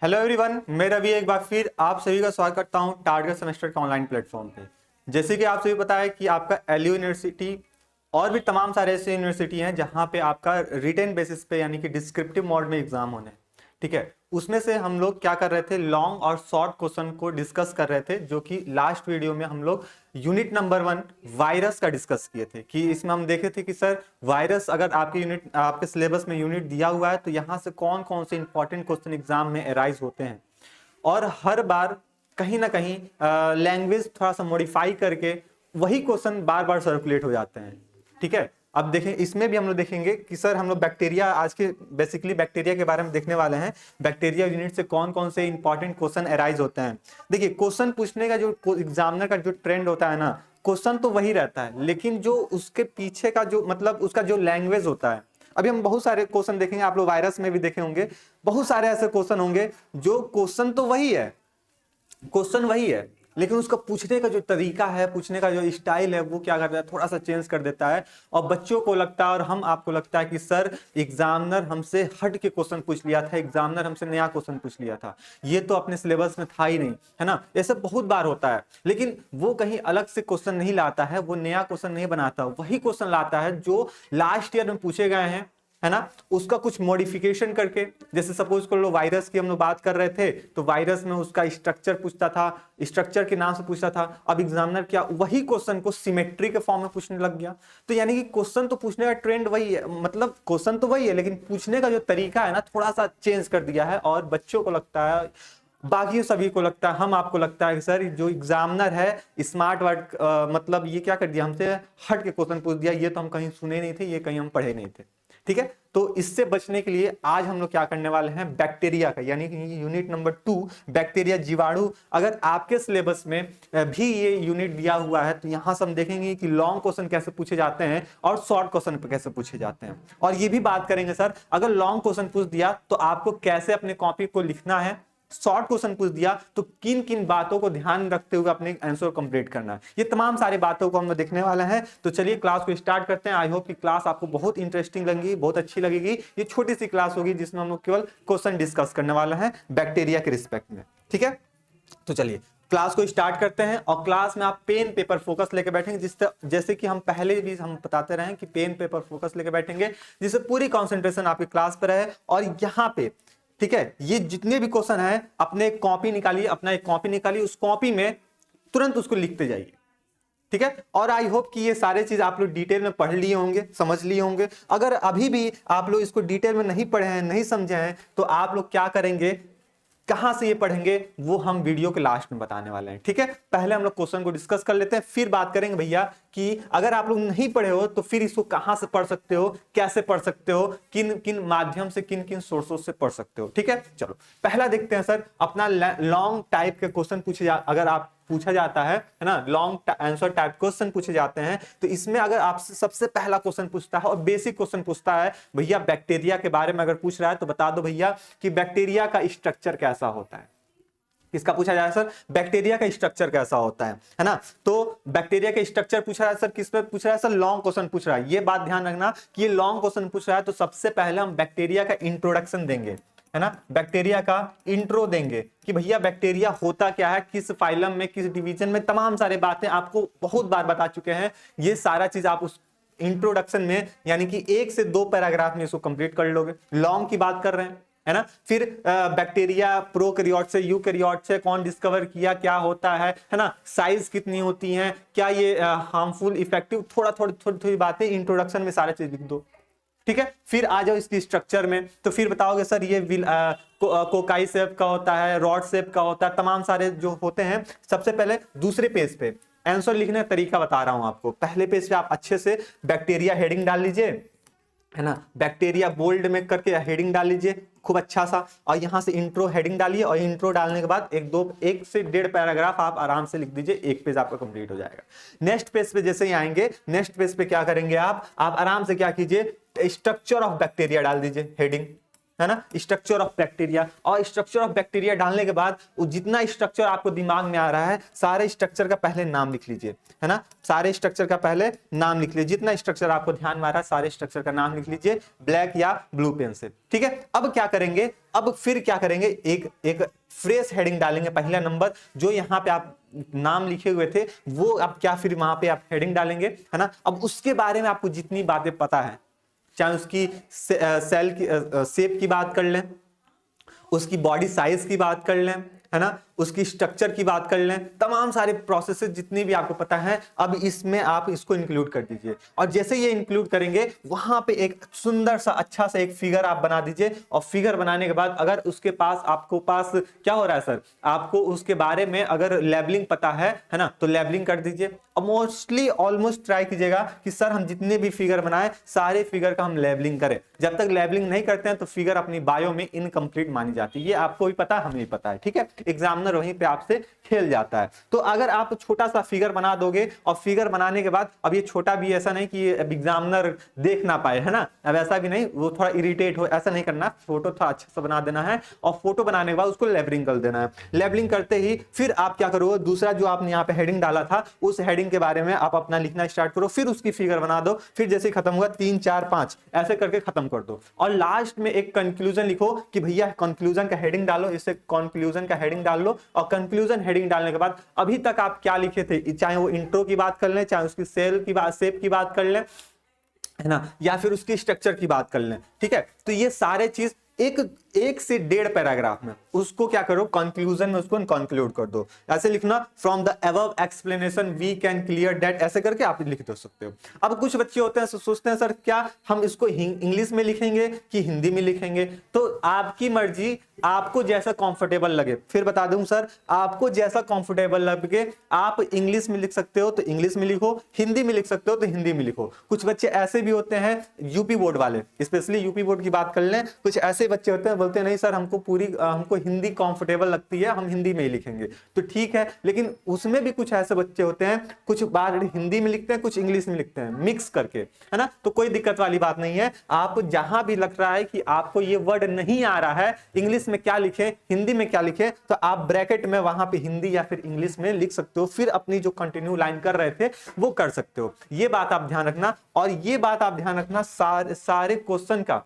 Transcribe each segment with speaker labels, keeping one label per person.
Speaker 1: Hello everyone, मैं रवि एक बार फिर आप सभी का स्वागत करता हूं टारगेट सेमेस्टर के ऑनलाइन प्लेटफॉर्म पे। जैसे कि आप सभी पता है कि आपका एलयू यूनिवर्सिटी और भी तमाम सारे ऐसे यूनिवर्सिटी हैं जहां पे आपका रिटेन बेसिस पे यानी कि डिस्क्रिप्टिव मोड में एग्जाम होने हैं। ठीक है, उसमें से हम लोग क्या कर रहे थे, लॉन्ग और शॉर्ट क्वेश्चन को डिस्कस कर रहे थे, जो कि लास्ट वीडियो में हम लोग यूनिट नंबर 1 वायरस का डिस्कस किए थे। कि इसमें हम देखे थे कि सर वायरस अगर आपके यूनिट आपके सिलेबस में यूनिट दिया हुआ है तो यहाँ से कौन कौन से इंपॉर्टेंट क्वेश्चन एग्जाम में अराइज होते हैं, और हर बार कहीं ना कहीं लैंग्वेज थोड़ा सा मॉडिफाई करके वही क्वेश्चन बार बार सर्कुलेट हो जाते हैं। ठीक है, अब देखें, इसमें भी हम लोग देखेंगे कि सर हम लोग बैक्टीरिया, आज के बेसिकली बैक्टीरिया के बारे में देखने वाले हैं। बैक्टीरिया यूनिट से कौन कौन से इंपॉर्टेंट क्वेश्चन अराइज होते हैं। देखिए, क्वेश्चन पूछने का जो एग्जामिनर का जो ट्रेंड होता है ना, क्वेश्चन तो वही रहता है, लेकिन जो उसके पीछे का जो मतलब उसका जो लैंग्वेज होता है। अभी हम बहुत सारे क्वेश्चन देखेंगे, आप लोग वायरस में भी देखे होंगे, बहुत सारे ऐसे क्वेश्चन होंगे जो क्वेश्चन तो वही है, क्वेश्चन वही है, लेकिन उसका पूछने का जो तरीका है, पूछने का जो स्टाइल है, वो क्या करता है, थोड़ा सा चेंज कर देता है। और बच्चों को लगता है और हम आपको लगता है कि सर एग्जामिनर हमसे हट के क्वेश्चन पूछ लिया था, एग्जामिनर हमसे नया क्वेश्चन पूछ लिया था, ये तो अपने सिलेबस में था ही नहीं, है ना। ऐसा बहुत बार होता है, लेकिन वो कहीं अलग से क्वेश्चन नहीं लाता है, वो नया क्वेश्चन नहीं बनाता, वही क्वेश्चन लाता है जो लास्ट ईयर में पूछे गए हैं, है ना। उसका कुछ मॉडिफिकेशन करके, जैसे सपोज कर लो वायरस की हम लोग बात कर रहे थे, तो वायरस में उसका स्ट्रक्चर पूछता था, स्ट्रक्चर के नाम से पूछता था। अब एग्जामिनर क्या वही क्वेश्चन को सिमेट्री के फॉर्म में पूछने लग गया। तो यानी कि क्वेश्चन तो पूछने का ट्रेंड वही है, मतलब क्वेश्चन तो वही है, लेकिन पूछने का जो तरीका है ना, थोड़ा सा चेंज कर दिया है। और बच्चों को लगता है, बाकी सभी को लगता है, हम आपको लगता है कि सर जो एग्जामिनर है स्मार्ट वर्ड, मतलब ये क्या कर दिया, हमसे हट के क्वेश्चन पूछ दिया, ये तो हम कहीं सुने नहीं थे, ये कहीं हम पढ़े नहीं थे। ठीक है, तो इससे बचने के लिए आज हम लोग क्या करने वाले हैं, बैक्टीरिया का यानी कि यूनिट नंबर 2 बैक्टीरिया जीवाणु। अगर आपके सिलेबस में भी ये यूनिट दिया हुआ है तो यहां से हम देखेंगे कि लॉन्ग क्वेश्चन कैसे पूछे जाते हैं और शॉर्ट क्वेश्चन कैसे पूछे जाते हैं। और ये भी बात करेंगे सर, अगर लॉन्ग क्वेश्चन पूछ दिया तो आपको कैसे अपने कॉपी को लिखना है, शॉर्ट क्वेश्चन पूछ दिया तो किन किन बातों को ध्यान रखते हुए अपने आंसर कंप्लीट करना है। ये तमाम सारी बातों को हम लोग देखने वाले हैं। तो चलिए क्लास को स्टार्ट करते हैं। आई होप कि क्लास आपको बहुत इंटरेस्टिंग लगेगी, बहुत अच्छी लगेगी। ये छोटी सी क्लास होगी जिसमें हम लोग केवल क्वेश्चन डिस्कस करने वाले हैं बैक्टीरिया के रिस्पेक्ट में। ठीक है, तो चलिए क्लास को स्टार्ट करते हैं। और क्लास में आप पेन पेपर फोकस लेके बैठेंगे, जैसे कि हम पहले भी हम बताते रहे कि पेन पेपर फोकस लेके बैठेंगे, जिससे पूरी कंसंट्रेशन आपकी क्लास पर रहे। और यहाँ पे ठीक है, ये जितने भी क्वेश्चन है, अपने एक कॉपी निकालिए, अपना एक कॉपी निकालिए, उस कॉपी में तुरंत उसको लिखते जाइए। ठीक है, और आई होप कि ये सारे चीज आप लोग डिटेल में पढ़ लिए होंगे, समझ लिए होंगे। अगर अभी भी आप लोग इसको डिटेल में नहीं पढ़े हैं, नहीं समझे हैं, तो आप लोग क्या करेंगे, कहां से ये पढ़ेंगे, वो हम वीडियो के लास्ट में बताने वाले हैं। ठीक है, पहले हम लोग क्वेश्चन को डिस्कस कर लेते हैं, फिर बात करेंगे भैया कि अगर आप लोग नहीं पढ़े हो तो फिर इसको कहां से पढ़ सकते हो, कैसे पढ़ सकते हो, किन किन माध्यम से, किन किन सोर्सों से पढ़ सकते हो। ठीक है, चलो पहला देखते हैं सर, अपना लॉन्ग टाइप के क्वेश्चन पूछे अगर आप पूछा जाता है ना, लॉन्ग आंसर टाइप क्वेश्चन पूछे जाते हैं, तो इसमें अगर आपसे सबसे पहला क्वेश्चन पूछता है और बेसिक क्वेश्चन पूछता है, भैया बैक्टीरिया के बारे में अगर पूछ रहा है तो बता दो भैया कि बैक्टीरिया का स्ट्रक्चर कैसा होता है। किसका पूछा जाए सर, बैक्टीरिया का स्ट्रक्चर कैसा होता है ना। तो बैक्टीरिया का स्ट्रक्चर पूछा है सर, किस पे पूछ रहा है सर, लॉन्ग क्वेश्चन पूछ रहा है। ये बात ध्यान रखना कि ये लॉन्ग क्वेश्चन पूछ रहा है, तो सबसे पहले हम बैक्टीरिया का इंट्रोडक्शन देंगे, है ना, बैक्टीरिया का इंट्रो देंगे कि भैया बैक्टीरिया होता क्या है, किस फाइलम में, किस डिवीजन में, तमाम सारे बातें आपको बहुत बार बता चुके हैं। ये सारा चीज आप उस इंट्रोडक्शन में यानी कि 1 से 2 पैराग्राफ में इसको कंप्लीट कर लोगे। लॉन्ग की बात कर रहे हैं, है ना। फिर बैक्टीरिया प्रोकैरियोट से यूकैरियोट से कौन डिस्कवर किया, क्या होता है ना, साइज कितनी होती है, क्या ये हार्मफुल इफेक्टिव, थोड़ी बातें इंट्रोडक्शन में सारा चीज लिख दो। ठीक है, फिर आ जाओ इसकी स्ट्रक्चर में, तो फिर बताओगे सर ये कोकाई शेप का होता है, रॉड शेप का होता है, तमाम सारे जो होते हैं। सबसे पहले दूसरे पेज पे आंसर लिखने का तरीका बता रहा हूं आपको। पहले पेज पे आप अच्छे से बैक्टीरिया हेडिंग डाल लीजिए, है ना, बैक्टीरिया बोल्ड में करके हेडिंग डाल लीजिए खूब अच्छा सा, और यहां से इंट्रो हेडिंग डालिए, और इंट्रो डालने के बाद 1 से 1.5 पैराग्राफ आप आराम से लिख दीजिए, एक पेज आपका कंप्लीट हो जाएगा। नेक्स्ट पेज पे जैसे ही आएंगे, नेक्स्ट पेज पे क्या करेंगे आप आराम से क्या कीजिए, स्ट्रक्चर ऑफ बैक्टीरिया डाल दीजिए हेडिंग। है ना, स्ट्रक्चर ऑफ बैक्टीरिया। और स्ट्रक्चर ऑफ बैक्टीरिया डालने के बाद जितना स्ट्रक्चर आपको दिमाग में आ रहा है सारे स्ट्रक्चर का पहले नाम लिख लीजिए, है ना, सारे स्ट्रक्चर का पहले नाम लिख लीजिए, जितना स्ट्रक्चर आपको ध्यान में आ रहा है सारे स्ट्रक्चर का नाम लिख लीजिए ब्लैक या ब्लू पेन से। ठीक है, अब क्या करेंगे, अब फिर क्या करेंगे, एक फ्रेश हेडिंग डालेंगे। पहला नंबर जो यहाँ पे आप नाम लिखे हुए थे वो आप क्या फिर वहां पे आप हेडिंग डालेंगे, है ना। अब उसके बारे में आपको जितनी बातें पता है, चाहे उसकी सेल की शेप की बात कर लें, उसकी बॉडी साइज की बात कर लें, है ना, उसकी स्ट्रक्चर की बात कर लें, तमाम सारे प्रोसेसेस जितनी भी आपको पता है अब इसमें आप इसको इंक्लूड कर दीजिए। और जैसे ये इंक्लूड करेंगे वहां पे एक सुंदर सा अच्छा सा एक फिगर आप बना दीजिए। और फिगर बनाने के बाद अगर उसके पास आपको पास क्या हो रहा है सर, आपको उसके बारे में अगर लेबलिंग पता है ना, तो लेबलिंग कर दीजिए। और मोस्टली ऑलमोस्ट ट्राई कीजिएगा कि सर हम जितने भी फिगर बनाए सारे फिगर का हम लेबलिंग करें। जब तक लेबलिंग नहीं करते हैं तो फिगर अपनी बायो में इनकम्प्लीट मानी जाती है। ये आपको भी पता है, हमें भी पता है। ठीक है, एग्जामिनर वहीं पे आपसे खेल जाता है। तो अगर आप छोटा सा फिगर बना दोगे और फिगर बनाने के बाद, अब ये छोटा भी ऐसा नहीं कि एग्जामिनर देख ना पाए, है ना, अब ऐसा भी नहीं वो थोड़ा इरिटेट हो, ऐसा नहीं करना, फोटो थोड़ा अच्छा सा बना देना है। और फोटो बनाने के बाद उसको लेबलिंग कर देना है। लेबलिंग करते ही फिर आप क्या करोगे, दूसरा जो आपने यहाँ पे हेडिंग डाला था उस हेडिंग के बारे में आप अपना लिखना स्टार्ट करो, फिर उसकी फिगर बना दो, फिर जैसे खत्म हुआ 3 4 5 ऐसे करके खत्म कर दो। और लास्ट में एक कंक्लूजन लिखो कि भैया कंक्लूजन का हेडिंग डालो, इससे कंक्लूजन का हेडिंग डाल लो। और कंक्लूजन हेडिंग डालने के बाद अभी तक आप क्या लिखे थे, चाहे वो इंट्रो की बात कर लें, चाहे उसकी सेल की बात, शेप की बात कर लें, है ना, या फिर उसकी स्ट्रक्चर की बात कर लें। ठीक है, तो ये सारे चीज एक से 1.5 पैराग्राफ में उसको क्या करो, कंक्लूजन में उसको कंक्लूड कर दो। ऐसे लिखना, from the above explanation we can clear that, ऐसे करके आप लिख दो सकते हो। अब कुछ बच्चे होते हैं सोचते हैं सर क्या हम इसको इंग्लिश में लिखेंगे कि हिंदी में लिखेंगे, तो आपकी मर्जी, आपको जैसा कंफर्टेबल लगे। फिर बता दूं सर, आपको जैसा कंफर्टेबल लगे आप इंग्लिश में लिख सकते हो तो इंग्लिश में लिखो, हिंदी में लिख सकते हो तो हिंदी में लिखो। कुछ बच्चे ऐसे भी होते हैं यूपी बोर्ड वाले, स्पेशली यूपी बोर्ड की बात कर लें, कुछ ऐसे बच्चे होते हैं बोलते हैं नहीं सर हमको हिंदी कंफर्टेबल लगती है, हम हिंदी में ही लिखेंगे। तो ठीक है, लेकिन उसमें भी कुछ ऐसे बच्चे होते हैं कुछ बार हिंदी में लिखते हैं कुछ इंग्लिश में लिखते हैं, मिक्स करके, है ना, तो कोई दिक्कत वाली बात नहीं है। आप जहां भी लग रहा है कि आपको ये वर्ड नहीं आ रहा है, इंग्लिश में क्या लिखे हिंदी में क्या लिखे, तो आप ब्रैकेट में वहां पे हिंदी या फिर इंग्लिश में लिख सकते हो, फिर अपनी जो कंटिन्यू लाइन कर रहे थे वो कर सकते हो। ये बात आप ध्यान रखना। और ये बात आप ध्यान रखना सारे क्वेश्चन का,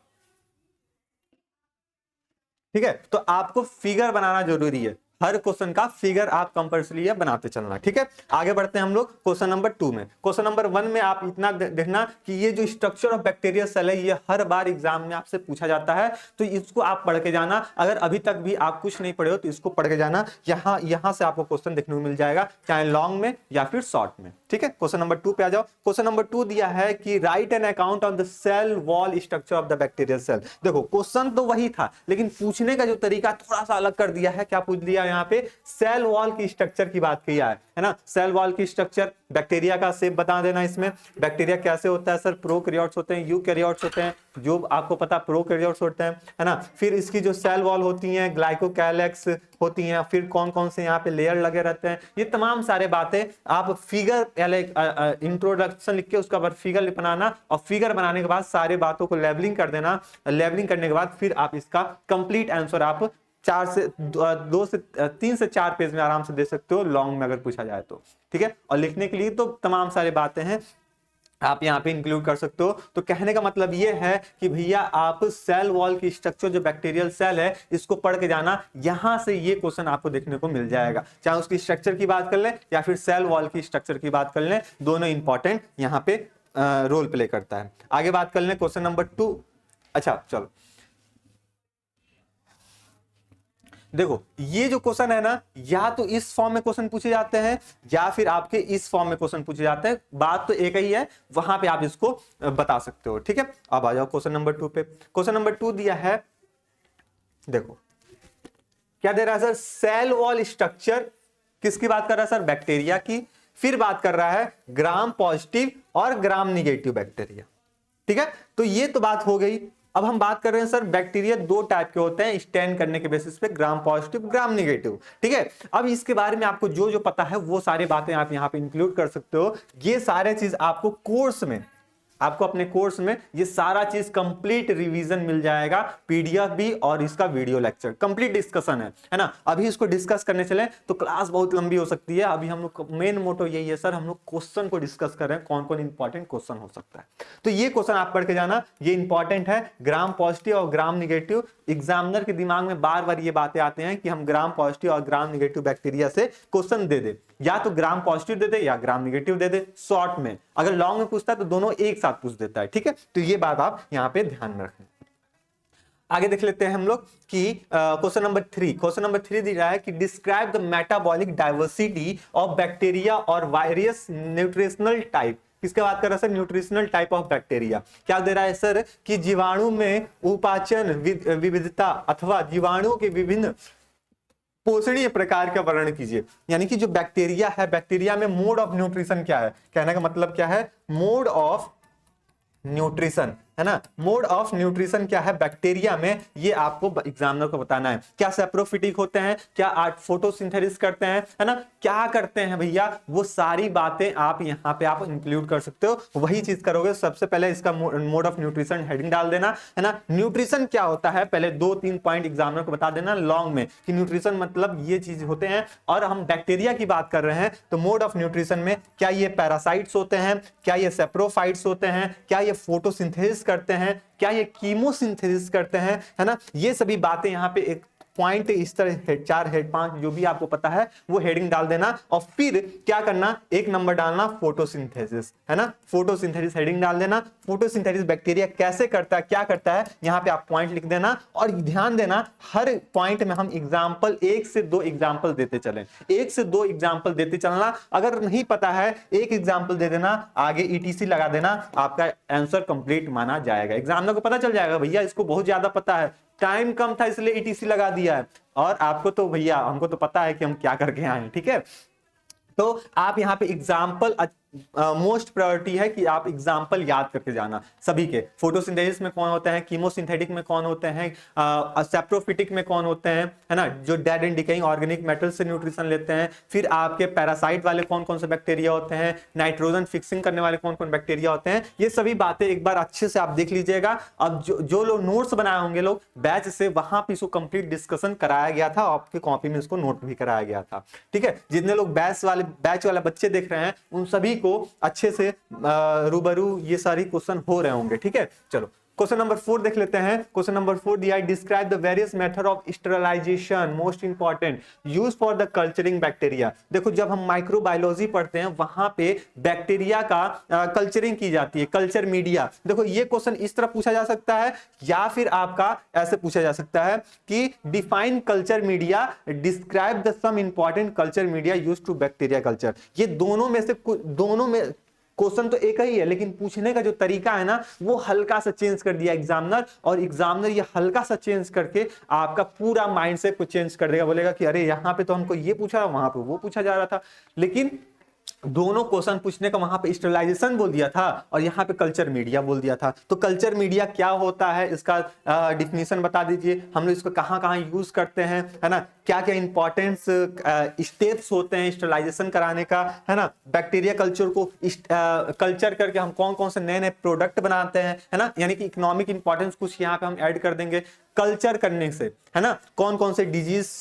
Speaker 1: ठीक है, तो आपको फिगर बनाना जरूरी है, हर क्वेश्चन का फिगर आप कंपल्सरी बनाते चलना। ठीक है, आगे बढ़ते हैं हम लोग क्वेश्चन नंबर 2 में। क्वेश्चन नंबर 1 में आप इतना देखना कि ये जो स्ट्रक्चर ऑफ बैक्टीरिया सेल है ये हर बार एग्जाम में आपसे पूछा जाता है, तो इसको आप पढ़ के जाना। अगर अभी तक भी आप कुछ नहीं पढ़े हो तो इसको पढ़ के जाना, यहां से आपको क्वेश्चन देखने को मिल जाएगा, चाहे लॉन्ग में या फिर शॉर्ट में। ठीक है, क्वेश्चन नंबर 2 पे आ जाओ। क्वेश्चन नंबर 2 दिया है कि write an account on the cell wall structure of the bacterial cell. देखो क्वेश्चन तो वही था लेकिन पूछने का जो तरीका थोड़ा सा अलग कर दिया है। क्या पूछ दिया यहाँ पे, सेल वॉल की स्ट्रक्चर की बात किया है ना, सेल वॉल की स्ट्रक्चर, बैक्टीरिया का शेप बता देना। इसमें बैक्टीरिया कैसे होता है सर, प्रोकैरियोट्स होते हैं, यूकैरियोट्स होते हैं, जो आपको पता प्रोकैरियोट्स होते हैं, है ना। फिर इसकी जो सेल वॉल होती हैं ग्लाइकोकैलेक्स होती हैं, फिर कौन कौन से यहाँ पे लेयर लगे रहते हैं, ये तमाम सारे बातें आप फिगर पहले इंट्रोडक्शन लिख के उसका बाद फिगर बनाना, और फिगर बनाने के बाद सारे बातों को लेबलिंग कर देना। लेबलिंग करने के बाद फिर आप इसका कंप्लीट आंसर आप 3 से 4 पेज में आराम से दे सकते हो, लॉन्ग में अगर पूछा जाए तो। ठीक है, और लिखने के लिए तो तमाम सारे बातें हैं आप यहाँ पे इंक्लूड कर सकते हो। तो कहने का मतलब ये है कि भैया आप सेल वॉल की स्ट्रक्चर जो बैक्टीरियल सेल है इसको पढ़ के जाना, यहां से ये क्वेश्चन आपको देखने को मिल जाएगा। चाहे उसकी स्ट्रक्चर की बात कर लें या फिर सेल वॉल की स्ट्रक्चर की बात कर लें, दोनों इंपॉर्टेंट यहाँ पे रोल प्ले करता है। आगे बात कर लें क्वेश्चन नंबर 2। अच्छा चलो देखो, ये जो क्वेश्चन है ना, या तो इस फॉर्म में क्वेश्चन पूछे जाते हैं या फिर आपके इस फॉर्म में क्वेश्चन पूछे जाते हैं, बात तो एक ही है, वहां पे आप इसको बता सकते हो। ठीक है, अब आ जाओ क्वेश्चन नंबर 2 पे। क्वेश्चन नंबर 2 दिया है, देखो क्या दे रहा है सर, सेल वॉल स्ट्रक्चर किसकी बात कर रहा है सर, बैक्टीरिया की। फिर बात कर रहा है ग्राम पॉजिटिव और ग्राम निगेटिव बैक्टीरिया। ठीक है, तो ये तो बात हो गई। अब हम बात कर रहे हैं सर बैक्टीरिया 2 टाइप के होते हैं स्टैंड करने के बेसिस पे, ग्राम पॉजिटिव ग्राम निगेटिव। ठीक है, अब इसके बारे में आपको जो जो पता है वो सारी बातें आप यहाँ पे इंक्लूड कर सकते हो। ये सारे चीज आपको कोर्स में आपको अपने कोर्स में ये सारा चीज कंप्लीट रिवीजन मिल जाएगा, पीडीएफ भी और इसका वीडियो लेक्चर कंप्लीट डिस्कशन है ना। अभी इसको डिस्कस करने चले तो क्लास बहुत लंबी हो सकती है। अभी हम लोग मेन मोटो यही है सर, हम लोग क्वेश्चन को डिस्कस कर रहे हैं, कौन कौन इंपॉर्टेंट क्वेश्चन हो सकता है। तो ये क्वेश्चन आप पढ़ के जाना, ये इंपॉर्टेंट है। ग्राम पॉजिटिव और ग्राम निगेटिव, एग्जामिनर के दिमाग में बार बार ये बातें आते हैं कि हम ग्राम पॉजिटिव और ग्राम निगेटिव बैक्टीरिया से क्वेश्चन दे दे, या तो ग्राम पॉजिटिव दे दे या ग्राम निगेटिव दे दे शॉर्ट में। अगर लॉन्ग में पूछता है तो दोनों एक साथ पूछ देता है, ठीक है। तो ये बात आप यहां पे ध्यान में रखें। आगे देख लेते हैं हम लोग कि क्वेश्चन नंबर 3, क्वेश्चन नंबर 3 दिया है कि describe the metabolic diversity of bacteria और वायरस न्यूट्रिशनल टाइप। किसके बात कर रहा है sir? Nutritional type of bacteria. क्या दे रहा है सर कि जीवाणु में उपाचन विविधता अथवा जीवाणु के विभिन्न पोषणीय प्रकार का वर्णन कीजिए। यानी कि जो बैक्टीरिया है, बैक्टीरिया में मोड ऑफ न्यूट्रिशन क्या है, कहने का मतलब क्या है, मोड ऑफ न्यूट्रिशन है ना। मोड ऑफ न्यूट्रिशन क्या है बैक्टीरिया में, ये आपको एग्जामिनर को बताना है। क्या सेप्रोफिटिक होते हैं, क्या फोटोसिंथेसिस करते हैं, है ना, क्या करते हैं भैया, वो सारी बातें आप यहाँ पे आप इंक्लूड कर सकते हो। वही चीज करोगे। सबसे पहले इसका मोड ऑफ न्यूट्रिशन हेडिंग डाल देना है ना। न्यूट्रिशन क्या होता है पहले 2-3 पॉइंट एग्जामिनर को बता देना लॉन्ग में कि न्यूट्रिशन मतलब ये चीज होते हैं। और हम बैक्टीरिया की बात कर रहे हैं तो मोड ऑफ न्यूट्रिशन में क्या ये पैरासाइट्स होते हैं, क्या ये सेप्रोफाइट्स होते हैं, क्या ये फोटोसिंथेसिस करते हैं, क्या ये कीमोसिंथेसिस करते हैं, है ना। ये सभी बातें यहाँ पे एक पॉइंट इस तरह 4 हेड 5 जो भी आपको पता है वो हेडिंग डाल देना। और फिर क्या करना, एक नंबर डालना फोटोसिंथेसिस, है ना। फोटोसिंथेसिस हेडिंग डाल देना। फोटोसिंथेसिस बैक्टीरिया कैसे करता है, क्या करता है, यहाँ पे आप पॉइंट लिख देना। और ध्यान देना हर पॉइंट में हम एग्जाम्पल 1 से 2 एग्जाम्पल देते चलें, 1 से 2 एग्जाम्पल देते चलना। अगर नहीं पता है एक एग्जाम्पल दे देना, आगे ईटीसी लगा देना, आपका आंसर कंप्लीट माना जाएगा। एग्जामिनर को पता चल जाएगा भैया इसको बहुत ज्यादा पता है, टाइम कम था इसलिए ईटीसी लगा दिया है, और आपको तो भैया हमको तो पता है कि हम क्या करके आए हैं, ठीक है। तो आप यहाँ पे एग्जाम्पल मोस्ट प्रायोरिटी है कि आप एग्जाम्पल याद करके जाना सभी के। फोटोसिंथेसिस में कौन होते हैं, कीमोसिंथेटिक में कौन होते हैं, सेप्रोफिटिक में कौन होते हैं, है ना, जो dead and decaying organic metal से न्यूट्रिशन लेते हैं। फिर आपके पैरासाइट वाले कौन कौन से बैक्टीरिया होते हैं, नाइट्रोजन फिक्सिंग करने वाले कौन कौन बैक्टीरिया होते हैं। ये सभी बातें एक बार अच्छे से आप देख लीजिएगा। अब जो लोग नोट्स बनाए होंगे लोग बैच से, वहां पर इसको कंप्लीट डिस्कशन कराया गया था, आपकी कॉपी में इसको नोट भी कराया गया था, ठीक है। जितने लोग बैच वाले बच्चे देख रहे हैं उन सभी को अच्छे से रूबरू ये सारी क्वेश्चन हो रहे होंगे, ठीक है। चलो क्वेश्चन नंबर 4 देख लेते हैं। क्वेश्चन नंबर 4 दिया है describe the various method of sterilisation most important use for the culturing bacteria. देखो जब हम माइक्रोबायोलॉजी पढ़ते हैं वहां पे बैक्टीरिया का कल्चरिंग की जाती है, कल्चर मीडिया। देखो ये क्वेश्चन इस तरह पूछा जा सकता है या फिर आपका ऐसे पूछा जा सकता है कि define culture media, describe the some important culture media use to bacteria culture. ये दोनों में से दोनों में क्वेश्चन तो एक ही है, लेकिन पूछने का जो तरीका है ना वो हल्का सा चेंज कर दिया एग्जामिनर, और एग्जामिनर ये हल्का सा चेंज करके आपका पूरा माइंडसेट को चेंज कर देगा। बोलेगा कि अरे यहाँ पे तो हमको ये पूछा, वहां पे वो पूछा जा रहा था, लेकिन दोनों क्वेश्चन पूछने का वहां पे स्टेरिलाइजेशन बोल दिया था और यहाँ पे कल्चर मीडिया बोल दिया था। तो कल्चर मीडिया क्या होता है इसका डिफिनीशन बता दीजिए, हम लोग इसको कहाँ कहाँ यूज करते हैं, है ना, क्या क्या इंपॉर्टेंस स्टेप्स होते हैं स्टेरिलाइजेशन कराने का, है ना। बैक्टीरिया कल्चर को कल्चर करके हम कौन कौन से नए नए प्रोडक्ट बनाते हैं, है ना, यानी कि इकोनॉमिक इंपॉर्टेंस कुछ यहाँ पे हम ऐड कर देंगे कल्चर करने से, है ना। कौन कौन से डिजीज,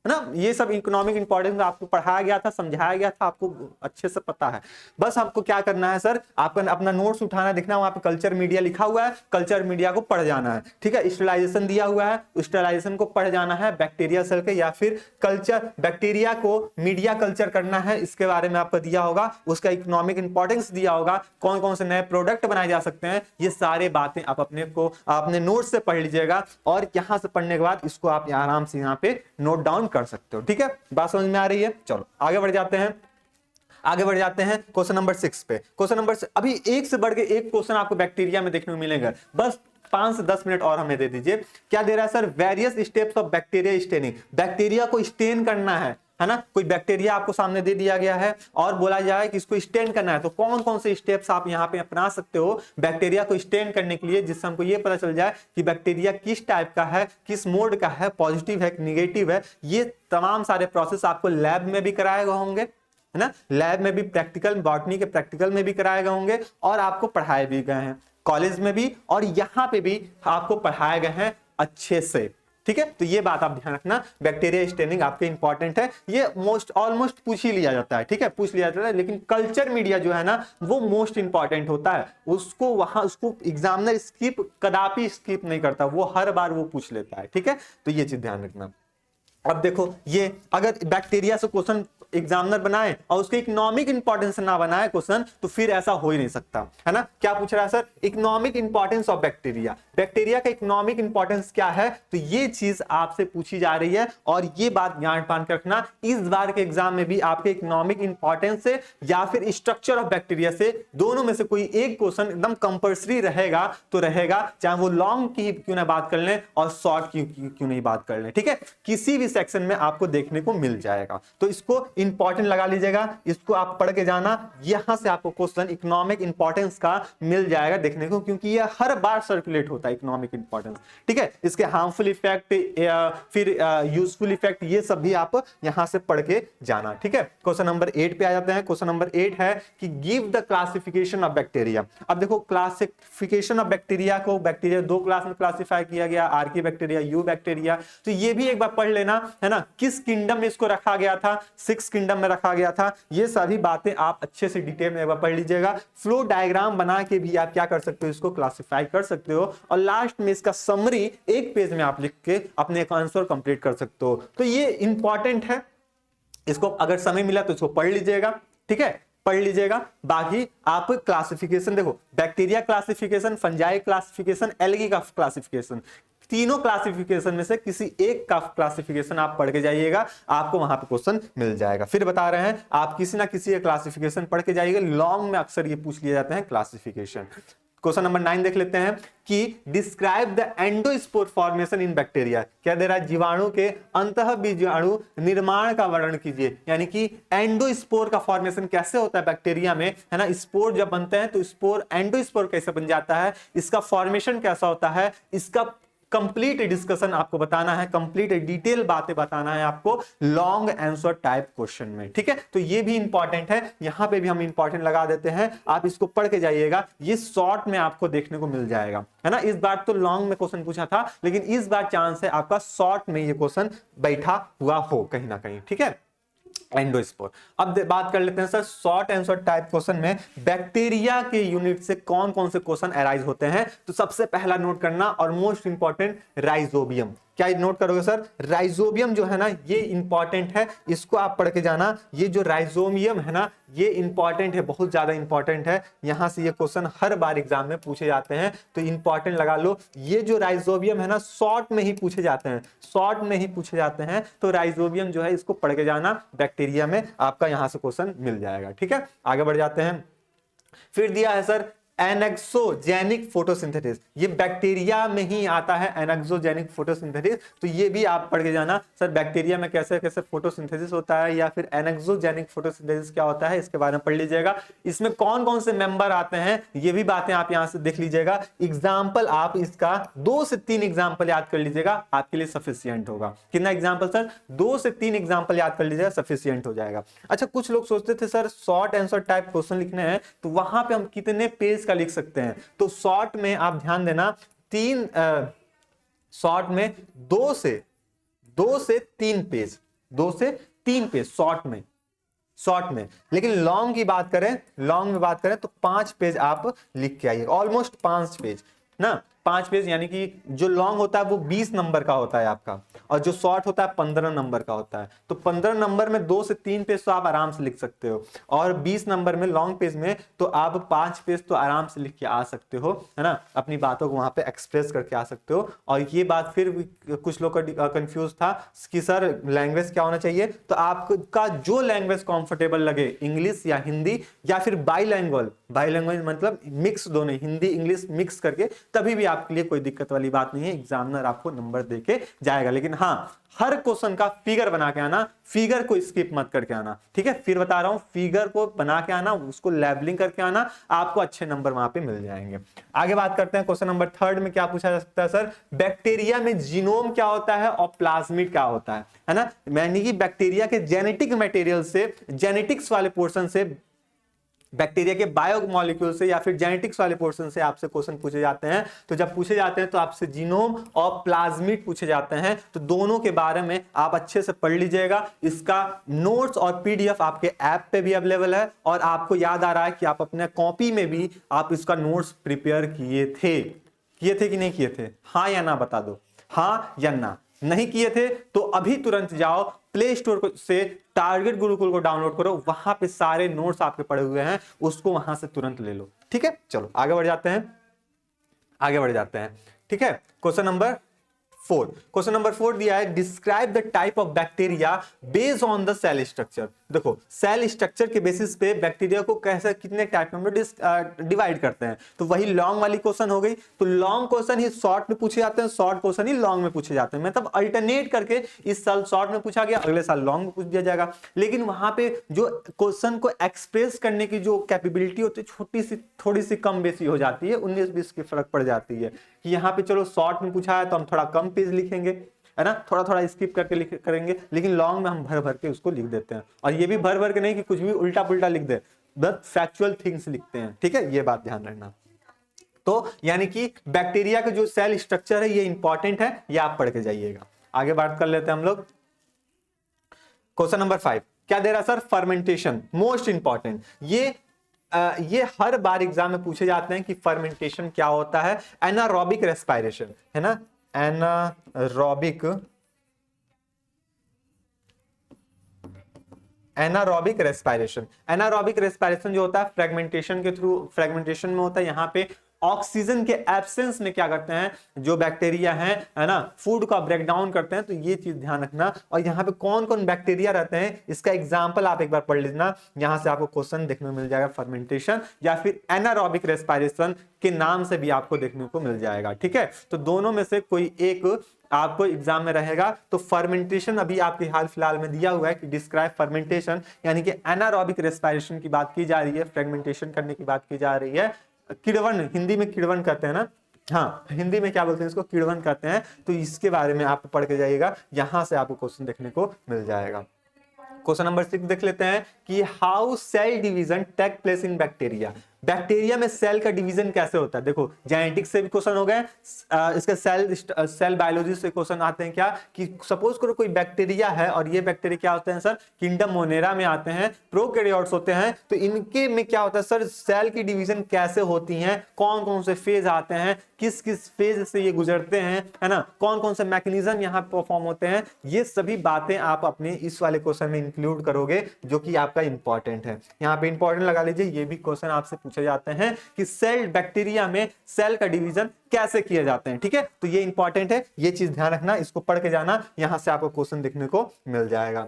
Speaker 1: है ना, ये सब इकोनॉमिक इंपॉर्टेंस आपको पढ़ाया गया था, समझाया गया था, आपको अच्छे से पता है। बस आपको क्या करना है सर, आपको अपना नोट्स उठाना है, देखना वहां पे कल्चर मीडिया लिखा हुआ है, कल्चर मीडिया को पढ़ जाना है, ठीक है। स्टेरिलाइजेशन दिया हुआ है, स्टेरिलाइजेशन को पढ़ जाना है, बैक्टीरिया सेल के या फिर कल्चर बैक्टीरिया को मीडिया कल्चर करना है, इसके बारे में आपको दिया होगा, उसका इकोनॉमिक इंपॉर्टेंस दिया होगा, कौन कौन से नए प्रोडक्ट बनाए जा सकते हैं। ये सारे बातें आप अपने नोट से पढ़ लीजिएगा, और यहां से पढ़ने के बाद इसको आप आराम से यहाँ पे नोट डाउन कर सकते हो, ठीक है। बात समझ में आ रही है? चलो आगे बढ़ जाते हैं क्वेश्चन नंबर 6 पे। क्वेश्चन नंबर अभी एक से बढ़ के एक क्वेश्चन आपको बैक्टीरिया में देखने को मिलेगा, बस 5 से 10 मिनट और हमें दे दीजिए। क्या दे रहा है sir, various steps of bacteria staining. Bacteria को स्टेन करना है ना, कोई बैक्टीरिया आपको सामने दे दिया गया है और बोला जाए कि इसको स्टेन करना है, तो कौन कौन से स्टेप्स आप यहाँ पे अपना सकते हो बैक्टीरिया को स्टेन करने के लिए, जिससे हमको ये पता चल जाए कि बैक्टीरिया किस टाइप का है, किस मोड का है, पॉजिटिव है, नेगेटिव है। ये तमाम सारे प्रोसेस आपको लैब में भी कराए होंगे, है ना। लैब में भी प्रैक्टिकल, बॉटनी के प्रैक्टिकल में भी कराए गए होंगे और आपको पढ़ाए भी गए हैं, कॉलेज में भी और यहाँ पे भी आपको पढ़ाए गए हैं अच्छे से, ठीक है। तो ये बात आप ध्यान रखना, बैक्टीरिया स्टेनिंग आपके इंपॉर्टेंट है, ये मोस्ट ऑलमोस्ट पूछ ही लिया जाता है, ठीक है, पूछ लिया जाता है, लेकिन कल्चर मीडिया जो है ना वो मोस्ट इंपॉर्टेंट होता है, उसको वहां उसको एग्जामिनर स्किप कदापि स्किप नहीं करता, वो हर बार वो पूछ लेता है, ठीक है। तो ये चीज ध्यान रखना। अब देखो, ये अगर बैक्टीरिया से क्वेश्चन एग्जामिनर बनाए और उसके इकोनॉमिक इंपॉर्टेंस ना बनाए क्वेश्चन, तो फिर ऐसा हो ही नहीं सकता, है ना। क्या पूछ रहा है sir, economic importance of bacteria, bacteria का इकोनॉमिक इंपॉर्टेंस क्या है, तो ये चीज आपसे पूछी जा रही है और ये बात ज्ञान पान कर रखना, इस बार के एग्जाम में भी आपके इकोनॉमिक इंपॉर्टेंस से या फिर स्ट्रक्चर ऑफ बैक्टीरिया से दोनों में से कोई एक क्वेश्चन एकदम कंपल्सरी रहेगा तो रहेगा, चाहे वो लॉन्ग की क्यों ना बात कर लें और शॉर्ट की क्यों नहीं बात कर लें, ठीक है, किसी भी सेक्शन में आपको देखने को मिल जाएगा। तो इसको इंपॉर्टेंट लगा लीजिएगा, इसको आप पढ़ के जाना, यहां से आपको क्वेश्चन इकोनॉमिक इंपॉर्टेंस का मिल जाएगा देखने को, क्योंकि ये हर बार सर्कुलेट होता है इकोनॉमिक इंपॉर्टेंस, ठीक है। इसके हार्मफुल इफेक्ट फिर यूजफुल इफेक्ट, ये सब भी आप यहां से पढ़ के जाना, ठीक है। क्वेश्चन नंबर 8 पे आ जाते हैं। क्वेश्चन नंबर 8 है कि give the classification of bacteria. अब देखो, क्लासिफिकेशन ऑफ बैक्टीरिया को, बैक्टीरिया दो क्लास में क्लासिफाई किया गया, आर्की बैक्टीरिया, यू बैक्टीरिया, तो ये भी एक बार पढ़ लेना, है ना। किस किंगडम में इसको रखा गया था, 6 किंगडम में रखा गया था, ये सारी बातें आप अच्छे से डिटेल में एक बार पढ़ लीजिएगा। फ्लो डायग्राम बना के भी आप क्या कर सकते हो, इसको क्लासिफाई कर सकते हो और लास्ट में इसका समरी एक पेज में आप लिख के अपने आंसर कंप्लीट कर सकते हो। तो ये इंपॉर्टेंट है, इसको अगर समय मिला तो इसको पढ़ लीजिएगा, ठीक है, पढ़ लीजिएगा। बाकी आप क्लासिफिकेशन देखो, bacteria classification, fungi classification, algae का क्लासिफिकेशन, तीनों क्लासिफिकेशन में से किसी एक का क्लासिफिकेशन आप पढ़ के जाइएगा, आपको वहां पे क्वेश्चन मिल जाएगा। फिर बता रहे हैं, आप किसी ना किसी क्लासिफिकेशन पढ़ के जाइएगा, लॉन्ग में अक्सर ये पूछ लिए जाते हैं क्लासिफिकेशन। क्वेश्चन नंबर 9 देख लेते हैं कि describe the endospore formation in bacteria. क्या दे रहा है, जीवाणु के अंतः बीजाणु निर्माण का वर्णन कीजिए, यानी कि एंडोस्पोर का फॉर्मेशन कैसे होता है बैक्टीरिया में, है ना। स्पोर जब बनते हैं तो स्पोर, एंडोस्पोर कैसे बन जाता है, इसका फॉर्मेशन कैसा होता है, इसका कंप्लीट डिस्कशन आपको बताना है, कंप्लीट डिटेल बातें बताना है आपको लॉन्ग आंसर टाइप क्वेश्चन में, ठीक है। तो ये भी इंपॉर्टेंट है, यहां पे भी हम इंपॉर्टेंट लगा देते हैं, आप इसको पढ़ के जाइएगा, ये शॉर्ट में आपको देखने को मिल जाएगा, है ना। इस बार तो लॉन्ग में क्वेश्चन पूछा था, लेकिन इस बार चांस है आपका शॉर्ट में ये क्वेश्चन बैठा हुआ हो कहीं ना कहीं, ठीक है, एंडोस्पोर। अब बात कर लेते हैं sir short answer type question में बैक्टीरिया के यूनिट से कौन कौन से क्वेश्चन अराइज होते हैं। तो सबसे पहला नोट करना और मोस्ट इंपॉर्टेंट, राइजोबियम। क्या नोट करोगे सर, राइजोबियम जो है ना ये इंपॉर्टेंट है, इसको आप पढ़ के जाना। ये जो राइजोबियम है ना ये इंपॉर्टेंट है, बहुत ज्यादा इंपॉर्टेंट है, यहां से ये क्वेश्चन हर बार एग्जाम में पूछे जाते हैं, तो इंपॉर्टेंट लगा लो। ये जो राइजोबियम है ना शॉर्ट में ही पूछे जाते हैं, शॉर्ट में ही पूछे जाते हैं, तो राइजोबियम जो है इसको पढ़ के जाना, बैक्टीरिया में आपका यहां से क्वेश्चन मिल जाएगा, ठीक है। आगे बढ़ जाते हैं। फिर दिया है सर एनेक्सोजेनिक फोटोसिंथेसिस, ये बैक्टीरिया में ही आता है एनेक्सोजेनिक फोटोसिंथेसिस, तो ये भी आप पढ़ के जाना सर बैक्टीरिया में कैसे कैसे फोटोसिंथेसिस होता है या फिर एनेक्सोजेनिक फोटोसिंथेसिस क्या होता है, इसके बारे में पढ़ लीजिएगा। इसमें कौन कौन से मेंबर आते हैं ये भी बातें आप यहां से देख लीजिएगा। एग्जाम्पल आप इसका 2 से 3 एग्जाम्पल याद कर लीजिएगा, आपके लिए सफिशियंट होगा। कितना एग्जाम्पल सर, 2 से 3 एग्जाम्पल याद कर लीजिएगा, सफिशियंट हो जाएगा। अच्छा, कुछ लोग सोचते थे sir short answer type question लिखने हैं तो वहां पे हम कितने पेज का लिख सकते हैं, तो शॉर्ट में आप ध्यान देना, शॉर्ट में 2 से 3 पेज, 2 से 3 पेज शॉर्ट में। लेकिन लॉन्ग की बात करें, लॉन्ग में बात करें तो 5 पेज आप लिख के आइए, ऑलमोस्ट 5 पेज ना, 5 पेज, यानी कि जो लॉन्ग होता है वो 20 नंबर का होता है आपका, और जो शॉर्ट होता है 15 नंबर का होता है। तो 15 नंबर में 2 से 3 पेज तो आप आराम से लिख सकते हो, और 20 नंबर में लॉन्ग पेज में तो आप 5 पेज तो आराम से लिख के आ सकते हो, है ना, अपनी बातों को वहां पे एक्सप्रेस करके आ सकते हो। और ये बात फिर कुछ लोग का कंफ्यूज था कि सर लैंग्वेज क्या होना चाहिए, तो आपका जो लैंग्वेज कंफर्टेबल लगे, इंग्लिश या हिंदी या फिर बाइलिंगुअल मतलब मिक्स, दोनों हिंदी इंग्लिश मिक्स करके, तभी भी आपके लिए कोई दिक्कत वाली बात नहीं है, एग्जामिनर आपको नंबर देके जाएगा। लेकिन हाँ, हर क्वेश्चन का फिगर बना के आना, फिगर को स्किप मत करके आना, ठीक है। फिर बता रहा हूं, फिगर को बना के आना, उसको लेबलिंग करके आना, आपको अच्छे नंबर वहां पे मिल जाएंगे। आगे बात करते हैं, क्वेश्चन नंबर 3 में क्या पूछा जा सकता है सर, बैक्टीरिया में जीनोम क्या होता है और प्लाज्मिड क्या होता है ना। यानी कि बैक्टीरिया के जेनेटिक मटेरियल से, जेनेटिक्स वाले पोर्शन से, बैक्टीरिया के बायोमोलिक्यूल से या फिर जेनेटिक्स वाले पोर्शन से आपसे क्वेश्चन पूछे जाते हैं। तो जब पूछे जाते हैं तो आपसे जीनोम और प्लाज्मिड पूछे जाते हैं, तो दोनों के बारे में आप अच्छे से पढ़ लीजिएगा। इसका नोट्स और पीडीएफ आपके ऐप पे भी अवेलेबल है, और आपको याद आ रहा है कि आप अपने कॉपी में भी आप इसका नोट्स प्रिपेयर किए थे कि नहीं किए थे, हाँ या ना बता दो, हाँ या ना। नहीं किए थे तो अभी तुरंत जाओ प्ले स्टोर से टारगेट गुरुकुल को डाउनलोड करो, वहां पे सारे नोट्स आपके पड़े हुए हैं, उसको वहां से तुरंत ले लो, ठीक है। चलो आगे बढ़ जाते हैं, ठीक है। क्वेश्चन नंबर 4 दिया है, describe the type of bacteria based on the cell structure. देखो, सेल स्ट्रक्चर के बेसिस पे बैक्टीरिया को कैसे, कितने टाइप में डिवाइड करते हैं। तो वही लॉन्ग वाली क्वेश्चन हो गई, तो लॉन्ग क्वेश्चन ही शॉर्ट में पूछे जाते हैं, शॉर्ट क्वेश्चन ही लॉन्ग में पूछे जाते हैं, मतलब अल्टरनेट करके इस साल शॉर्ट में पूछा गया, अगले साल लॉन्ग में पूछ दिया जाएगा। लेकिन वहां पे जो क्वेश्चन को एक्सप्रेस करने की जो कैपेबिलिटी होती है, छोटी सी थोड़ी सी कम बेसी हो जाती है, 19-20 की फर्क पड़ जाती है कि यहाँ पे चलो शॉर्ट में पूछा है तो हम थोड़ा कम पेज लिखेंगे, है ना, थोड़ा थोड़ा स्किप करके करेंगे, लेकिन लॉन्ग में हम भर भर के उसको लिख देते हैं। और ये भी भर भर के नहीं कि कुछ भी उल्टा पुल्टा लिख दे, बट फैक्चुअल थिंग्स लिखते हैं, ठीक है, ये बात ध्यान रखना। तो यानी कि बैक्टीरिया का जो सेल स्ट्रक्चर है ये इंपॉर्टेंट है, ये आप पढ़ के जाइएगा। आगे बात कर लेते हैं हम लोग। क्वेश्चन नंबर 5 क्या दे रहा सर, फर्मेंटेशन, मोस्ट इंपॉर्टेंट। ये हर बार एग्जाम में पूछे जाते हैं कि फर्मेंटेशन क्या होता है। एनारोबिक रेस्पिरेशन, है ना, एनारोबिक रेस्पिरेशन जो होता है फ्रेगमेंटेशन के थ्रू, फ्रेगमेंटेशन में होता है। यहाँ पे ऑक्सीजन के एब्सेंस में क्या करते हैं जो बैक्टीरिया हैं, है ना, फूड का ब्रेक डाउन करते हैं, तो ये चीज ध्यान रखना। और यहाँ पे कौन कौन बैक्टीरिया रहते हैं इसका एग्जांपल आप एक बार पढ़ लेना, यहाँ से आपको क्वेश्चन देखने को मिल जाएगा, फर्मेंटेशन या फिर एनारोबिक रेस्पिरेशन के नाम से भी आपको देखने को मिल जाएगा, ठीक है। तो दोनों में से कोई एक आपको एग्जाम में रहेगा। तो फर्मेंटेशन अभी आपके हाल फिलहाल में दिया हुआ है कि डिस्क्राइब फर्मेंटेशन, यानी कि एनारोबिक रेस्पिरेशन की बात की जा रही है, फ्रेगमेंटेशन करने की बात की जा रही है। किण्वन, हिंदी में किण्वन कहते हैं ना, हाँ हिंदी में क्या बोलते हैं इसको, किण्वन कहते हैं। तो इसके बारे में आप पढ़ के जाइएगा, यहां से आपको क्वेश्चन देखने को मिल जाएगा। क्वेश्चन नंबर 6 देख लेते हैं कि how cell division take place in bacteria. Bacteria में सेल का डिवीजन कैसे होता है। देखो, जेनेटिक्स से भी क्वेश्चन हो गए, इसके सेल बायोलॉजी से क्वेश्चन आते हैं क्या कि सपोज करो कोई बैक्टीरिया है, और ये बैक्टीरिया क्या होते हैं सर, किंगडम मोनेरा में आते हैं, प्रोकैरियोट्स होते हैं। तो इनके में क्या होता है सर, सेल की डिवीजन कैसे होती है, कौन कौन से फेज आते हैं, किस किस फेज से ये गुजरते हैं, है ना, कौन कौन से मैकेनिज्म यहाँ परफॉर्म होते हैं, ये सभी बातें आप अपने इस वाले क्वेश्चन में इंक्लूड करोगे, जो कि आपका इंपॉर्टेंट है। यहाँ पे इंपॉर्टेंट लगा लीजिए, ये भी क्वेश्चन आपसे पूछे जाते हैं कि सेल, बैक्टीरिया में सेल का डिवीजन कैसे किए जाते हैं, ठीक है। तो ये इंपॉर्टेंट है, ये चीज ध्यान रखना, इसको पढ़ के जाना, यहां से आपको क्वेश्चन देखने को मिल जाएगा।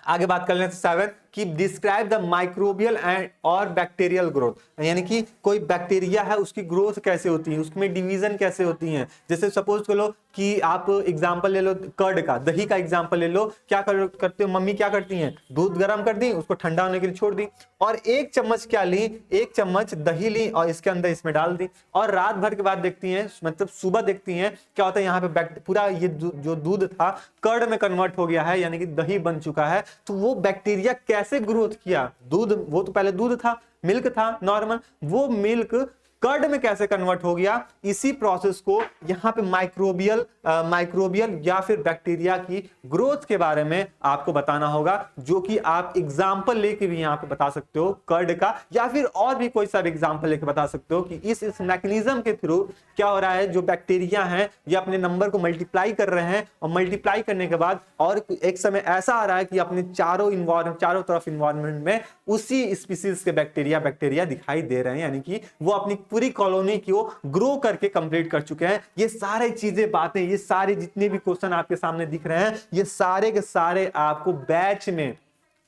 Speaker 1: आगे बात कर लेते हैं 7 कि डिस्क्राइब द माइक्रोबियल एंड और बैक्टीरियल ग्रोथ, यानी कि कोई बैक्टीरिया है उसकी ग्रोथ कैसे होती है, उसमें डिवीजन कैसे होती है। जैसे सपोज करो कि आप एग्जांपल ले लो कर्ड का, दही का एग्जांपल ले लो, क्या करते हो मम्मी, क्या करती हैं, दूध गर्म कर दी, उसको ठंडा होने के लिए छोड़ दी, और एक चम्मच क्या ली, एक चम्मच दही ली और इसके अंदर इसमें डाल दी, और रात भर के बाद देखती हैं, मतलब सुबह देखती हैं क्या होता है, यहाँ पे पूरा ये जो दूध था कर्ड में कन्वर्ट हो गया है, यानी कि दही बन चुका है। तो वो बैक्टीरिया कैसे ग्रोथ किया, दूध, वो तो पहले दूध था, मिल्क था नॉर्मल, वो मिल्क कर्ड में कैसे कन्वर्ट हो गया, इसी प्रोसेस को यहाँ पे माइक्रोबियल या फिर बैक्टीरिया की ग्रोथ के बारे में आपको बताना होगा, जो कि आप एग्जांपल लेके भी यहाँ पे बता सकते हो कर्ड का, या फिर और भी कोई सा एग्जांपल लेके बता सकते हो कि इस मैकेनिज्म के थ्रू क्या हो रहा है, जो बैक्टीरिया है ये अपने नंबर को मल्टीप्लाई कर रहे हैं, और मल्टीप्लाई करने के बाद और एक समय ऐसा आ रहा है कि अपने चारों तरफ इन्वायरमेंट में उसी स्पीसीज के बैक्टीरिया दिखाई दे रहे हैं, यानी कि वो अपनी पूरी कॉलोनी को ग्रो करके कंप्लीट कर चुके हैं। ये सारे चीजें, बातें, ये सारे जितने भी क्वेश्चन आपके सामने दिख रहे हैं, ये सारे के सारे आपको बैच में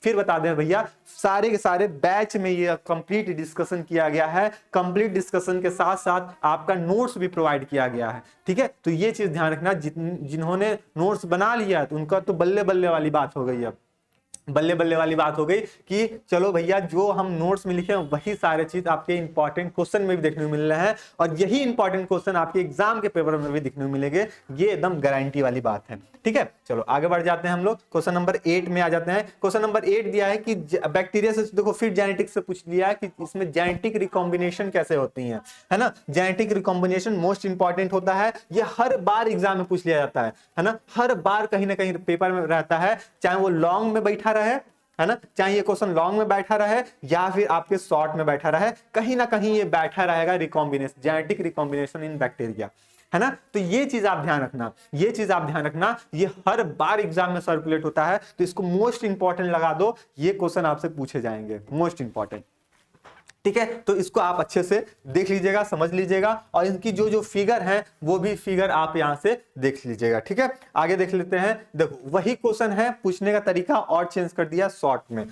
Speaker 1: फिर बता दें भैया, सारे के सारे बैच में ये कंप्लीट डिस्कशन किया गया है। कंप्लीट डिस्कशन के साथ साथ आपका नोट्स भी प्रोवाइड किया गया है। ठीक है, तो ये चीज ध्यान रखना, जिन्होंने नोट्स बना लिया है तो उनका तो बल्ले बल्ले वाली बात हो गई। अब बल्ले बल्ले वाली बात हो गई कि चलो भैया, जो हम नोट्स में लिखे हैं वही सारे चीज आपके इंपॉर्टेंट क्वेश्चन में भी देखने को मिल रहे हैं, और यही इंपॉर्टेंट क्वेश्चन आपके एग्जाम के पेपर में भी देखने को मिलेंगे। ये एकदम गारंटी वाली बात है। ठीक है, चलो आगे बढ़ जाते हैं हम लोग, क्वेश्चन नंबर 8 में आ जाते हैं। क्वेश्चन नंबर 8 दिया है कि बैक्टीरिया से देखो, फिर जेनेटिक्स से पूछ लिया है कि इसमें जेनेटिक रिकॉम्बिनेशन कैसे होती है ना। जेनेटिक रिकॉम्बिनेशन मोस्ट इंपॉर्टेंट होता है, ये हर बार एग्जाम में पूछ लिया जाता है ना, हर बार कहीं ना कहीं पेपर में रहता है, चाहे वो लॉन्ग में बैठा रहे, है ना, चाहे ये क्वेश्चन लॉन्ग में बैठा रहे या फिर आपके शॉर्ट में बैठा रहे, कहीं ना कहीं ये बैठा रहेगा रिकॉम्बिनेशन, जेनेटिक रिकॉम्बिनेशन इन बैक्टीरिया, है ना। तो ये चीज आप ध्यान रखना, ये चीज आप ध्यान रखना, ये हर बार एग्जाम में सर्कुलेट होता है, तो इसको मोस्ट इंपॉर्टेंट लगा दो, ये क्वेश्चन आपसे पूछे जाएंगे, मोस्ट इंपॉर्टेंट। ठीक है, तो इसको आप अच्छे से देख लीजिएगा, समझ लीजिएगा, और इनकी जो जो फिगर हैं वो भी फिगर आप यहां से देख लीजिएगा। ठीक है, आगे देख लेते हैं। देखो वही क्वेश्चन है, पूछने का तरीका और चेंज कर दिया शॉर्ट में।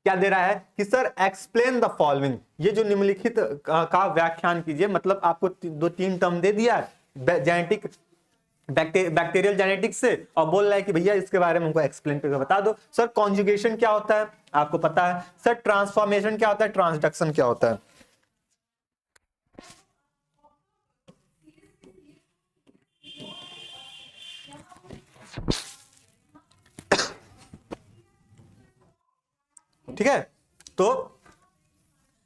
Speaker 1: क्या दे रहा है कि सर एक्सप्लेन द फॉलोइंग, ये जो निम्नलिखित का व्याख्यान कीजिए, मतलब आपको 2-3 टर्म दे दिया है जेनेटिक बैक्टीरियल जेनेटिक्स से, और बोल रहा है कि भैया इसके बारे में हमको एक्सप्लेन करके बता दो। सर कॉन्जुगेशन क्या होता है आपको पता है, सर ट्रांसफॉर्मेशन क्या होता है, ट्रांसडक्शन क्या होता है। ठीक है, तो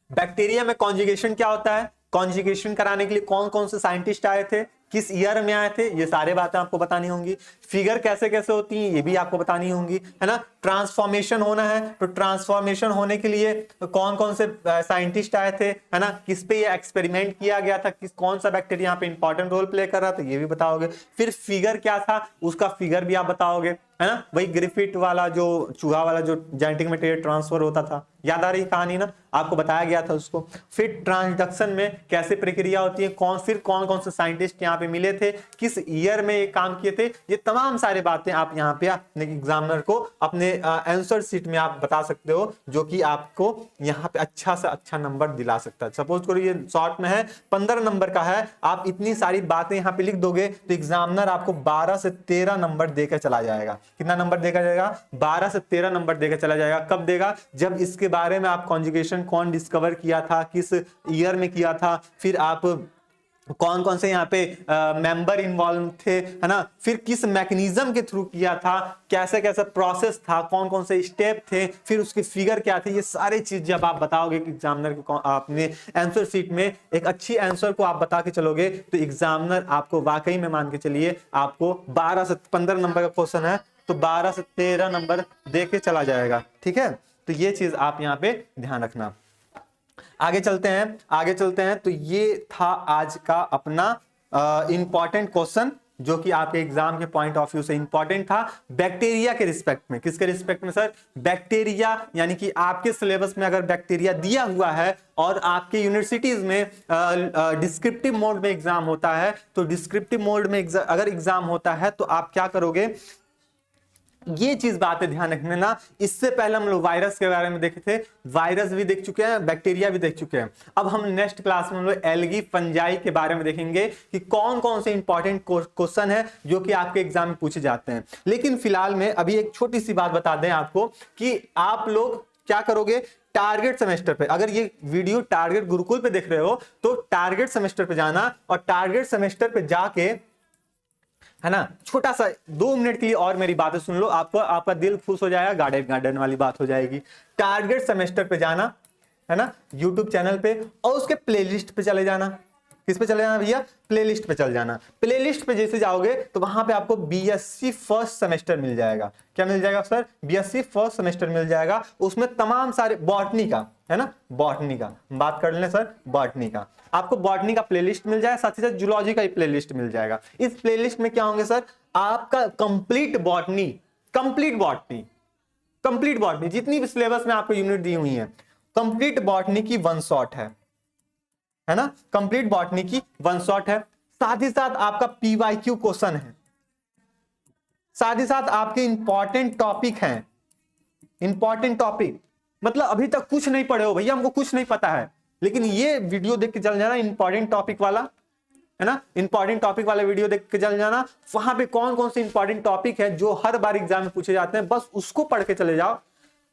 Speaker 1: बैक्टीरिया में कॉन्जुगेशन क्या होता है, कॉन्जुगेशन कराने के लिए कौन कौन से साइंटिस्ट आए थे, किस ईयर में आए थे, ये सारे बातें आपको बतानी होंगी। फिगर कैसे कैसे होती हैं ये भी आपको बतानी होंगी, है ना। ट्रांसफॉर्मेशन होना है, तो ट्रांसफॉर्मेशन होने के लिए कौन कौन से साइंटिस्ट आए थे, है ना, किस पे ये एक्सपेरिमेंट किया गया था, किस कौन सा बैक्टीरिया यहाँ पे इंपॉर्टेंट रोल प्ले कर रहा था, ये भी बताओगे। फिर फिगर क्या था, उसका फिगर भी आप बताओगे, है ना। वही ग्रिफिथ वाला जो चूहा वाला जो जेनेटिक मटेरियल ट्रांसफर होता था, याद आ रही कहानी ना, आपको बताया गया था उसको। फिर ट्रांसडक्शन में कैसे प्रक्रिया होती है, कौन कौन से साइंटिस्ट यहाँ पे मिले थे, किस ईयर में ये काम किए थे, ये तमाम सारी बातें आप यहाँ पे अपने एग्जामिनर को अपने आंसर शीट में आप बता सकते हो, जो कि आपको यहाँ पे अच्छा से अच्छा नंबर दिला सकता है। सपोज करो ये शॉर्ट में है, 15 नंबर का है, आप इतनी सारी बातें यहाँ पे लिख दोगे तो एग्जामिनर आपको 12 से 13 नंबर देकर चला जाएगा। कितना नंबर देकर जाएगा, 12 से 13 नंबर देकर चला जाएगा। कब देगा, जब इसके बारे में आप कॉन्जुगेशन कौन डिस्कवर किया था, किस ईयर में किया था, फिर आप कौन कौन से यहाँ पे मेंबर इन्वॉल्व थे, है ना, फिर किस मैकेनिज्म के थ्रू किया था, कैसे कैसे प्रोसेस था, कौन कौन से स्टेप थे, फिर उसके फिगर क्या थे, ये सारे चीज जब आप बताओगे कि एग्जामिनर को अपने आंसर शीट में एक अच्छी आंसर को आप बता के चलोगे, तो एग्जामिनर आपको वाकई में मान के चलिए आपको 12 से 15 नंबर का क्वेश्चन है तो 12 से 13 नंबर दे के चला जाएगा। ठीक है, तो ये चीज आप यहाँ पे ध्यान रखना। आगे चलते हैं, तो ये था आज का अपना इंपॉर्टेंट क्वेश्चन, जो कि आपके एग्जाम के पॉइंट ऑफ व्यू से इंपॉर्टेंट था डिस्क्रिप्टिव के रिस्पेक्ट में। किसके रिस्पेक्ट में सर, बैक्टीरिया, यानी कि आपके सिलेबस में अगर बैक्टीरिया दिया हुआ है और आपके यूनिवर्सिटीज में डिस्क्रिप्टिव मोड में एग्जाम होता है, तो डिस्क्रिप्टिव मोड में अगर एग्जाम होता है तो आप क्या करोगे, ये चीज बातें ध्यान रखने ना। इससे पहले हम लोग वायरस के बारे में देखे थे, वायरस भी देख चुके हैं, बैक्टीरिया भी देख चुके हैं। अब हम नेक्स्ट क्लास में हम लोग एल्गी फंजाई के बारे में देखेंगे कि कौन कौन से इंपॉर्टेंट क्वेश्चन है जो कि आपके एग्जाम में पूछे जाते हैं। लेकिन फिलहाल में अभी एक छोटी सी बात बता दें आपको कि आप लोग क्या करोगे, टारगेट सेमेस्टर पे, अगर ये वीडियो टारगेट गुरुकुल पे देख रहे हो तो टारगेट सेमेस्टर पे जाना, और टारगेट सेमेस्टर पे जाके, है ना, छोटा सा 2 मिनट के लिए और मेरी बातें सुन लो, आपका दिल खुश हो जाएगा, गार्डन वाली बात हो जाएगी। टारगेट सेमेस्टर पे जाना, है ना, यूट्यूब चैनल पे, और उसके प्लेलिस्ट पे चले जाना। किस पे चले जाना भैया, प्लेलिस्ट पे चल जाना। प्लेलिस्ट पे जैसे जाओगे तो वहां पे आपको बीएससी फर्स्ट सेमेस्टर मिल जाएगा। क्या मिल जाएगा सर, बीएससी फर्स्ट सेमेस्टर मिल जाएगा। उसमें तमाम सारे बॉटनी का, है ना, बॉटनी का बात कर लें सर, बॉटनी का आपको बॉटनी का प्लेलिस्ट मिल जाएगा, साथ ही साथ जूलॉजी का ही प्लेलिस्ट मिल जाएगा। इस प्लेलिस्ट में क्या होंगे सर, आपका कंप्लीट बॉटनी, कंप्लीट बॉटनी जितनी भी सिलेबस में आपको यूनिट दी हुई है, कंप्लीट बॉटनी की 1 शॉट है ना, कंप्लीट बॉटनी की 1 शॉट है। साथ ही साथ आपका पीवाईक्यू क्वेश्चन है, साथ ही साथ आपके इंपॉर्टेंट टॉपिक हैं, इंपॉर्टेंट टॉपिक मतलब अभी तक कुछ नहीं पढ़े हो भैया, हमको कुछ नहीं पता है, लेकिन ये वीडियो देख के चल जाना इंपॉर्टेंट टॉपिक वाला, है ना, इंपॉर्टेंट टॉपिक वाला वीडियो देख के चल जाना। वहां पे कौन कौन से इंपॉर्टेंट टॉपिक है जो हर बार एग्जाम में पूछे जाते हैं, बस उसको पढ़ के चले जाओ।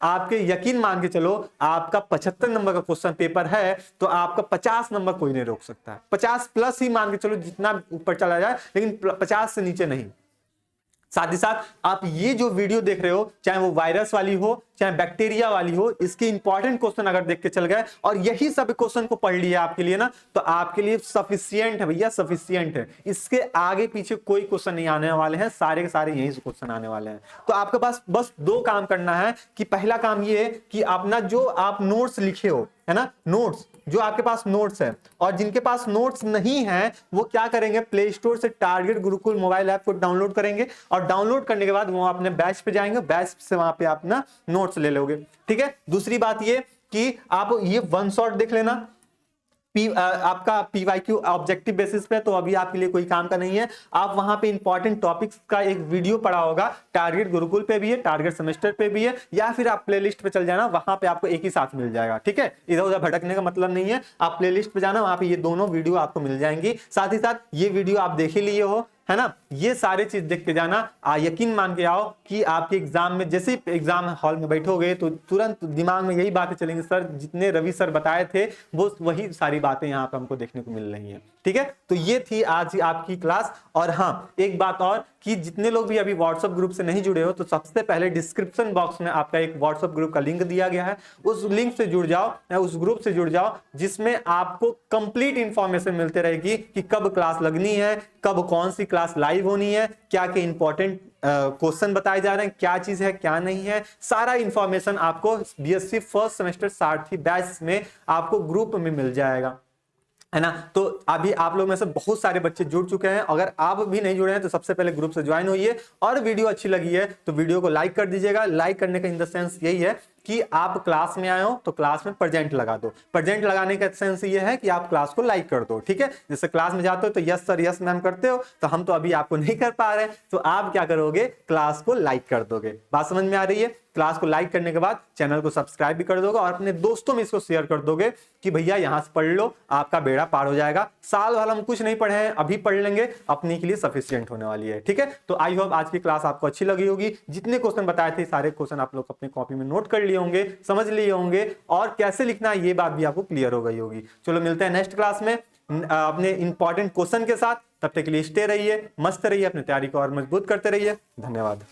Speaker 1: आपके यकीन मान के चलो, आपका 75 नंबर का क्वेश्चन पेपर है तो आपका 50 नंबर कोई नहीं रोक सकता है। 50 प्लस ही मान के चलो, जितना ऊपर चला जाए, लेकिन 50 से नीचे नहीं। साथ ही साथ आप ये जो वीडियो देख रहे हो, चाहे वो वायरस वाली हो चाहे बैक्टीरिया वाली हो, इसके इंपॉर्टेंट क्वेश्चन अगर देख के चल गए और यही सब क्वेश्चन को पढ़ लिया आपके लिए ना, तो आपके लिए सफिशियंट है भैया, सफिशियंट है। इसके आगे पीछे कोई क्वेश्चन नहीं आने वाले हैं, सारे के सारे यही से क्वेश्चन आने वाले हैं। तो आपके पास बस दो काम करना है कि पहला काम ये है कि अपना जो आप नोट्स लिखे हो, है ना, नोट्स जो आपके पास नोट्स है, और जिनके पास नोट्स नहीं है वो क्या करेंगे, प्ले स्टोर से टारगेट गुरुकुल मोबाइल ऐप को डाउनलोड करेंगे, और डाउनलोड करने के बाद वो अपने बैच पे जाएंगे, बैच से वहां पे अपना नोट्स ले लोगे। ठीक है। दूसरी बात ये कि आप ये वन शॉट देख लेना, आपका PYQ ऑब्जेक्टिव बेसिस पे, तो अभी आपके लिए कोई काम का नहीं है। आप वहां पे इंपॉर्टेंट टॉपिक्स का एक वीडियो पढ़ा होगा, टारगेट गुरुकुल पे भी है, टारगेट सेमेस्टर पे भी है, या फिर आप प्लेलिस्ट पे चल जाना, वहां पे आपको एक ही साथ मिल जाएगा। ठीक है, इधर उधर भटकने का मतलब नहीं है, आप प्लेलिस्ट पे जाना, वहां पे ये दोनों वीडियो आपको मिल जाएंगी। साथ ही साथ ये वीडियो आप देख ही लिए हो, है ना, ये सारे चीज देख के जाना। यकीन मान के आओ कि आपके एग्जाम में, जैसे एग्जाम हॉल में बैठोगे तो तुरंत दिमाग में यही बातें चलेंगी, सर जितने रवि सर बताए थे वो वही सारी बातें यहाँ पे हमको देखने को मिल रही हैं। ठीक है, तो ये थी आज आपकी क्लास। और हाँ, एक बात और कि जितने लोग भी अभी व्हाट्सएप ग्रुप से नहीं जुड़े हो, तो सबसे पहले डिस्क्रिप्शन बॉक्स में आपका एक व्हाट्सएप ग्रुप का लिंक दिया गया है, उस लिंक से जुड़ जाओ, उस ग्रुप से जुड़ जाओ, जिसमें आपको कंप्लीट इंफॉर्मेशन मिलते रहेगी कि कब क्लास लगनी है, कब कौन सी क्लास लाइव होनी है, क्या क्या इंपॉर्टेंट क्वेश्चन बताए जा रहे हैं, क्या चीज है क्या नहीं है, सारा इंफॉर्मेशन आपको BSc फर्स्ट सेमेस्टर सारथी बैच में आपको ग्रुप में मिल जाएगा, है ना। तो अभी आप लोग में से बहुत सारे बच्चे जुड़ चुके हैं, अगर आप भी नहीं जुड़े हैं तो सबसे पहले ग्रुप से ज्वाइन होइए, और वीडियो अच्छी लगी है तो वीडियो को लाइक कर दीजिएगा। लाइक करने का इन द सेंस यही है कि आप क्लास में आए हो तो क्लास में प्रेजेंट लगा दो। प्रेजेंट लगाने का सेंस ये है कि आप क्लास को लाइक कर दो। ठीक है, जैसे क्लास में जाते हो तो यस सर यस मैम करते हो, तो हम तो अभी आपको नहीं कर पा रहे हैं, तो आप क्या करोगे, क्लास को लाइक कर दोगे। बात समझ में आ रही है। क्लास को लाइक करने के बाद चैनल को सब्सक्राइब भी कर दोगे और अपने दोस्तों में इसको शेयर कर दोगे कि भैया यहां से पढ़ लो, आपका बेड़ा पार हो जाएगा। साल भर हम कुछ नहीं पढ़े हैं, अभी पढ़ लेंगे, अपने के लिए सफिशिएंट होने वाली है। ठीक है, तो आई होप आज की क्लास आपको अच्छी लगी होगी। जितने क्वेश्चन बताए थे सारे क्वेश्चन आप लोग अपने कॉपी में नोट कर लिए होंगे, समझ लिए होंगे, और कैसे लिखना है ये बात भी आपको क्लियर हो गई होगी। चलो मिलते हैं नेक्स्ट क्लास में अपने इंपॉर्टेंट क्वेश्चन के साथ। तब तक के लिए स्टे रहिए, मस्त रहिए, अपनी तैयारी को और मजबूत करते रहिए। धन्यवाद।